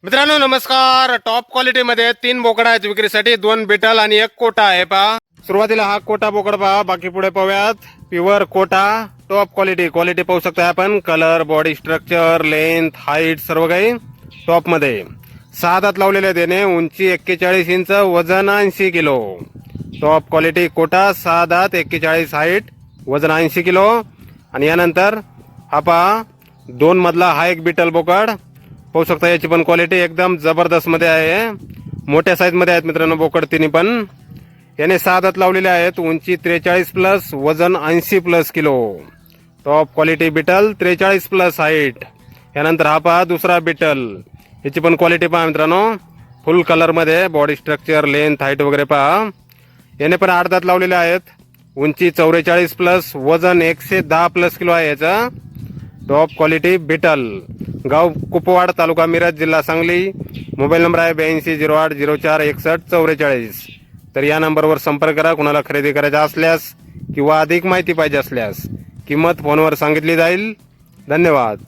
मित्रांनो नमस्कार. Top quality मध्ये 3 बोकड आहेत विक्रीसाठी, 2 बिटल आणि 1 कोटा आहे. पहा सुरुवातीला हा कोटा बोकड पहा, बाकी पुढे पाहूयात. प्युअर कोटा, टॉप क्वालिटी पाहू शकता आपण. Colour, body structure, length, height सर्व काही टॉप मध्ये. 6 दात लावलेले देणे, उंची 41 इंच, वजन 80 किलो. टॉप क्वालिटी कोटा, 6 दात, 41 हाईट, वजन 80 किलो. आणि यानंतर हा पहा 2 मधला हा एक बिटल बोकड पाहू शकता. याची पण क्वालिटी एकदम जबरदस्त मध्ये आहे. मोठ्या साईज मध्ये आहेत मित्रांनो बोकड तिन्ही पण. याने 6 दात लावलेले आहेत, उंची 43 प्लस, वजन 80 plus kilo. Top quality Beetal, 43 plus height. यानंतर हा पहा दुसरा बिटल. याची पण क्वालिटी पहा मित्रांनो, फुल कलर मध्ये, बॉडी स्ट्रक्चर, लेंथ, हाईट वगैरे पहा. याने पण 8 दात लावलेले आहेत, उंची 44 प्लस, वजन 110 प्लस किलो आहे याचा. Top quality Beetal. गाव कुपवाड, तालुका मिरज, जिल्हा सांगली. मोबाईल नंबर आहे 8208046144. तर या नंबरवर संपर्क करा. कुणाला खरेदी करायचा असल्यास किंवा अधिक माहिती पाहिजे असल्यास किंमत फोनवर सांगितली जाईल. धन्यवाद.